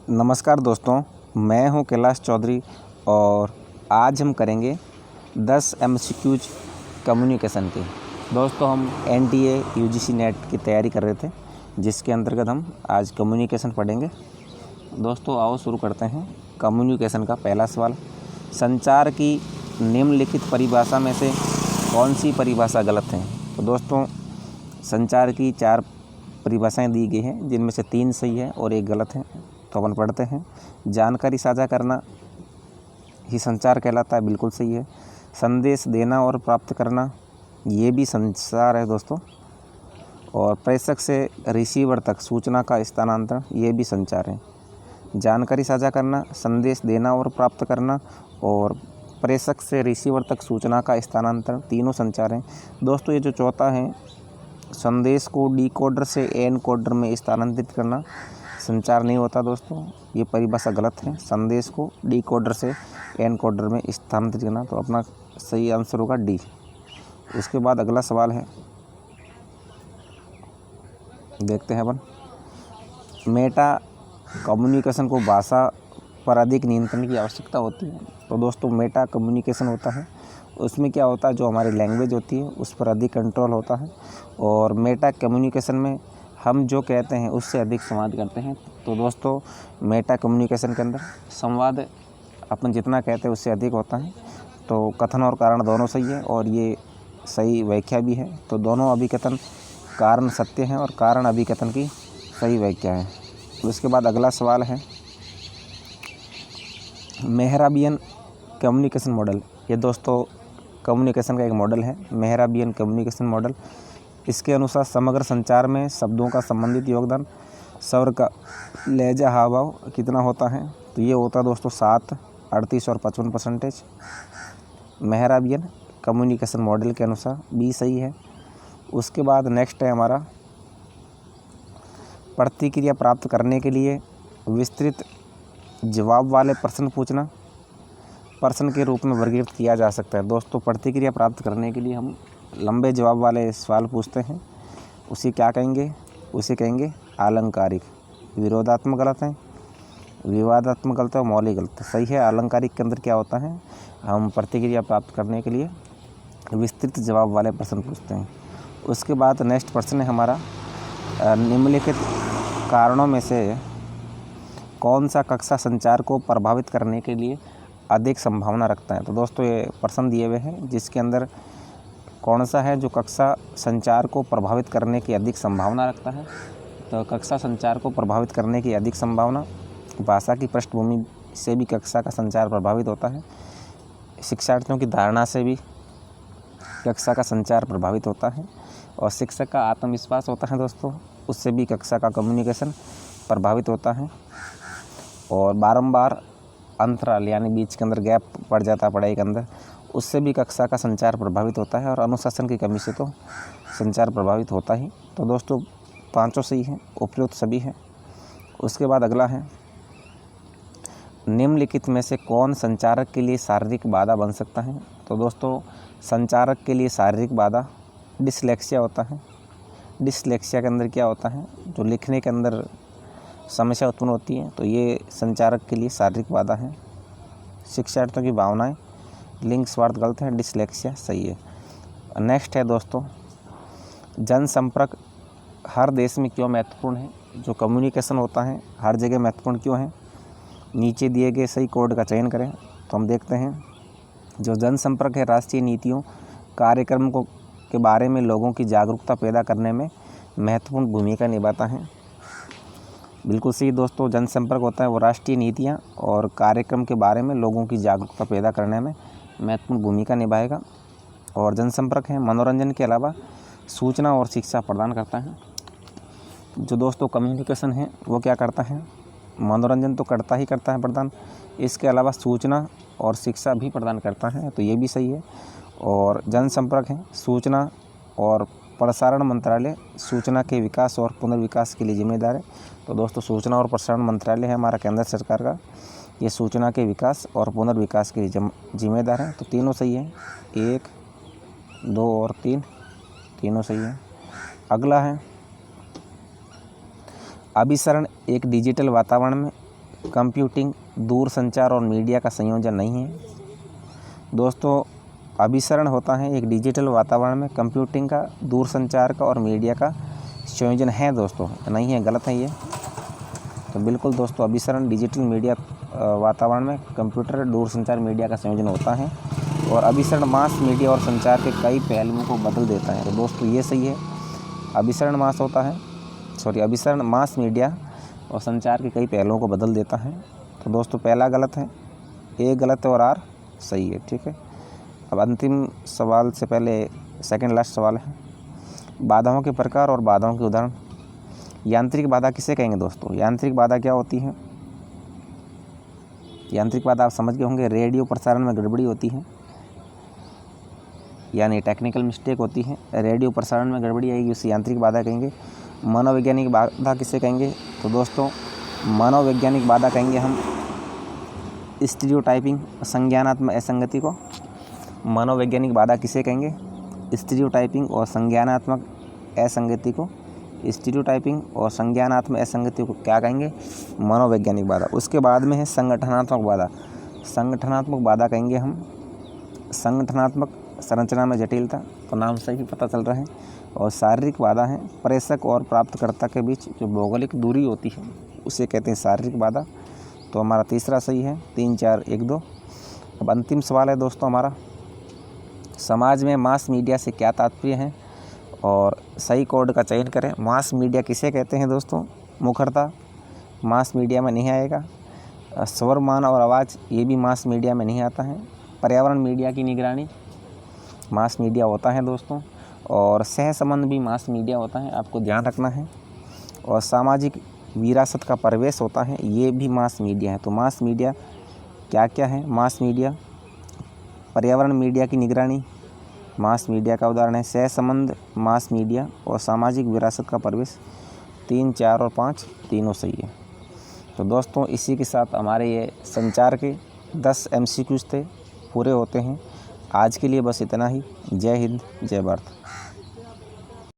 नमस्कार दोस्तों, मैं हूं कैलाश चौधरी और आज हम करेंगे 10 एमसीक्यूज कम्युनिकेशन के। दोस्तों हम एनडीए यूजीसी नेट की तैयारी कर रहे थे, जिसके अंतर्गत हम आज कम्युनिकेशन पढ़ेंगे। दोस्तों आओ शुरू करते हैं। कम्युनिकेशन का पहला सवाल, संचार की निम्नलिखित परिभाषा में से कौन सी परिभाषा गलत है? तो दोस्तों संचार की 4 परिभाषाएं दी गई हैं, जिनमें से 3 सही है और 1 गलत है। तो अपन पढ़ते हैं। जानकारी साझा करना ही संचार कहलाता है, बिल्कुल सही है। संदेश देना और प्राप्त करना, ये भी संचार है दोस्तों। और प्रेषक से रिसीवर तक सूचना का स्थानांतरण, ये भी संचार है। जानकारी साझा करना, संदेश देना और प्राप्त करना और प्रेषक से रिसीवर तक सूचना का स्थानांतरण, तीनों संचार हैं। दोस्तों ये जो चौथा है, संदेश को डिकोडर से एनकोडर में स्थानांतरित करना, संचार नहीं होता दोस्तों, ये परिभाषा गलत है। संदेश को डिकोडर से एनकोडर में स्थानांतरित करना, तो अपना सही आंसर होगा डी। उसके बाद अगला सवाल है, देखते हैं अपन। मेटा कम्युनिकेशन को भाषा पर अधिक नियंत्रण की आवश्यकता होती है। तो दोस्तों मेटा कम्युनिकेशन होता है, उसमें क्या होता है, जो हमारी लैंग्वेज होती है उस पर अधिक कंट्रोल होता है। और मेटा कम्युनिकेशन में हम जो कहते हैं उससे अधिक संवाद करते हैं। तो दोस्तों मेटा कम्युनिकेशन के अंदर संवाद अपन जितना कहते हैं उससे अधिक होता है। तो कथन और कारण दोनों सही है और ये सही व्याख्या भी है। तो दोनों अभिकथन कारण सत्य हैं और कारण अभिकथन की सही व्याख्या है। उसके बाद अगला सवाल है, मेहराबियन कम्युनिकेशन मॉडल। ये दोस्तों कम्युनिकेशन का एक मॉडल है, मेहराबियन कम्युनिकेशन मॉडल। इसके अनुसार समग्र संचार में शब्दों का संबंधित योगदान, स्वर का लहजा हाव भाव कितना होता है? तो ये होता है दोस्तों 7, 38 और 55%। मेहराबियन कम्युनिकेशन मॉडल के अनुसार बी सही है। उसके बाद नेक्स्ट है हमारा, प्रतिक्रिया प्राप्त करने के लिए विस्तृत जवाब वाले प्रश्न पूछना प्रश्न के रूप में वर्गीकृत किया जा सकता है। दोस्तों प्रतिक्रिया प्राप्त करने के लिए हम लंबे जवाब वाले सवाल पूछते हैं, उसे क्या कहेंगे? उसे कहेंगे आलंकारिक। विरोधात्मक गलत है, विवादात्मक गलत है, मौलिक गलत है। सही है, आलंकारिक के अंदर क्या होता है, हम प्रतिक्रिया प्राप्त करने के लिए विस्तृत जवाब वाले प्रश्न पूछते हैं। उसके बाद नेक्स्ट प्रश्न है हमारा, निम्नलिखित कारणों में से कौन सा कक्षा संचार को प्रभावित करने के लिए अधिक संभावना रखता है? तो दोस्तों ये प्रश्न दिए हुए हैं, जिसके अंदर कौन सा है जो कक्षा संचार को प्रभावित करने की अधिक संभावना रखता है? तो कक्षा संचार को प्रभावित करने की अधिक संभावना, भाषा की पृष्ठभूमि से भी कक्षा का संचार प्रभावित होता है, शिक्षार्थियों की धारणा से भी कक्षा का संचार प्रभावित होता है, और शिक्षक का आत्मविश्वास होता है दोस्तों, उससे भी कक्षा का कम्युनिकेशन प्रभावित होता है। और बारंबार अंतराल यानी बीच के अंदर गैप पड़ जाता है पढ़ाई के अंदर, उससे भी कक्षा का संचार प्रभावित होता है। और अनुशासन की कमी से तो संचार प्रभावित होता ही। तो दोस्तों पांचों सही हैं, उपयुक्त सभी हैं। उसके बाद अगला है, निम्नलिखित में से कौन संचारक के लिए शारीरिक बाधा बन सकता है? तो दोस्तों संचारक के लिए शारीरिक बाधा डिसलेक्सिया होता है। डिसलेक्सिया के अंदर क्या होता है, जो लिखने के अंदर समस्या उत्पन्न होती है, तो ये संचारक के लिए शारीरिक बाधा है। शिक्षार्थियों की भावनाएं, लिंग स्वार्थ गलत है, डिसलेक्सिया सही है। नेक्स्ट है दोस्तों, जनसंपर्क हर देश में क्यों महत्वपूर्ण है? जो कम्युनिकेशन होता है हर जगह महत्वपूर्ण क्यों है? नीचे दिए गए सही कोड का चयन करें। तो हम देखते हैं, जो जनसंपर्क है राष्ट्रीय नीतियों कार्यक्रम को के बारे में लोगों की जागरूकता पैदा करने में महत्वपूर्ण भूमिका निभाता है। बिल्कुल सही दोस्तों, जनसंपर्क होता है वो राष्ट्रीय नीतियाँ और कार्यक्रम के बारे में लोगों की जागरूकता पैदा करने में महत्वपूर्ण भूमिका निभाएगा। और जनसंपर्क है मनोरंजन के अलावा सूचना और शिक्षा प्रदान करता है। जो दोस्तों कम्युनिकेशन है वो क्या करता है, मनोरंजन तो करता ही करता है प्रदान, इसके अलावा सूचना और शिक्षा भी प्रदान करता है, तो ये भी सही है। और जनसंपर्क है सूचना और प्रसारण मंत्रालय सूचना के विकास और पुनर्विकास के लिए जिम्मेदार है। तो दोस्तों सूचना और प्रसारण मंत्रालय है हमारा केंद्र सरकार का, ये सूचना के विकास और पुनर्विकास के लिए जिम्मेदार है। तो तीनों सही है, 1, 2 और 3 तीनों सही है। अगला है, अभिसरण एक डिजिटल वातावरण में कंप्यूटिंग, दूरसंचार और मीडिया का संयोजन नहीं है। दोस्तों, अभिसरण होता है एक डिजिटल वातावरण में कंप्यूटिंग का, दूरसंचार का और मीडिया का संयोजन है दोस्तों, नहीं है, गलत है ये। तो बिल्कुल दोस्तों, अभिसरण डिजिटल मीडिया वातावरण में कंप्यूटर, दूरसंचार, मीडिया का संयोजन होता है। और अभिसरण मास मीडिया और संचार के कई पहलुओं को बदल देता है। तो दोस्तों ये सही है, अभिसरण मास मीडिया और संचार के कई पहलुओं को बदल देता है। तो दोस्तों पहला गलत है, ए गलत है और आर सही है। ठीक है, अब अंतिम सवाल से पहले सेकंड लास्ट सवाल है, बाधाओं के प्रकार और बाधाओं के उदाहरण। यांत्रिक बाधा किसे कहेंगे दोस्तों? यांत्रिक बाधा क्या होती है? यांत्रिक बाधा आप समझ गए होंगे, रेडियो प्रसारण में गड़बड़ी होती है, यानी टेक्निकल मिस्टेक होती है। रेडियो प्रसारण में गड़बड़ी आएगी, उसे यांत्रिक बाधा कहेंगे। मनोवैज्ञानिक बाधा किसे कहेंगे? तो दोस्तों मनोवैज्ञानिक बाधा कहेंगे हम स्टीरियोटाइपिंग, संज्ञानात्मक असंगति को। मनोवैज्ञानिक बाधा किसे कहेंगे? स्टीरियोटाइपिंग और संज्ञानात्मक असंगति को। स्टीरियोटाइपिंग और संज्ञानात्मक असंगति को क्या कहेंगे? मनोवैज्ञानिक बाधा। उसके बाद में है संगठनात्मक बाधा। संगठनात्मक बाधा कहेंगे हम संगठनात्मक संरचना में जटिलता, तो नाम से ही पता चल रहा है। और शारीरिक बाधा है प्रेषक और प्राप्तकर्ता के बीच जो भौगोलिक दूरी होती है उसे कहते हैं शारीरिक बाधा। तो हमारा तीसरा सही है, 3 4 1 2। अब अंतिम सवाल है दोस्तों हमारा, समाज में मास मीडिया से क्या तात्पर्य है और सही कोड का चयन करें। मास मीडिया किसे कहते हैं दोस्तों? मुखरता मास मीडिया में नहीं आएगा। स्वर, मान और आवाज़ ये भी मास मीडिया में नहीं आता है। पर्यावरण मीडिया की निगरानी मास मीडिया होता है दोस्तों। और सहसंबंध भी मास मीडिया होता है, आपको ध्यान रखना है। और सामाजिक विरासत का परिवेश होता है, ये भी मास मीडिया है। तो मास मीडिया क्या क्या है? मास मीडिया, पर्यावरण मीडिया की निगरानी मास मीडिया का उदाहरण है, सहसंबंध मास मीडिया और सामाजिक विरासत का परिवेश। 3 4 और 5 तीनों सही है। तो दोस्तों इसी के साथ हमारे ये संचार के 10 MCQs थे पूरे होते हैं। आज के लिए बस इतना ही। जय हिंद, जय भारत।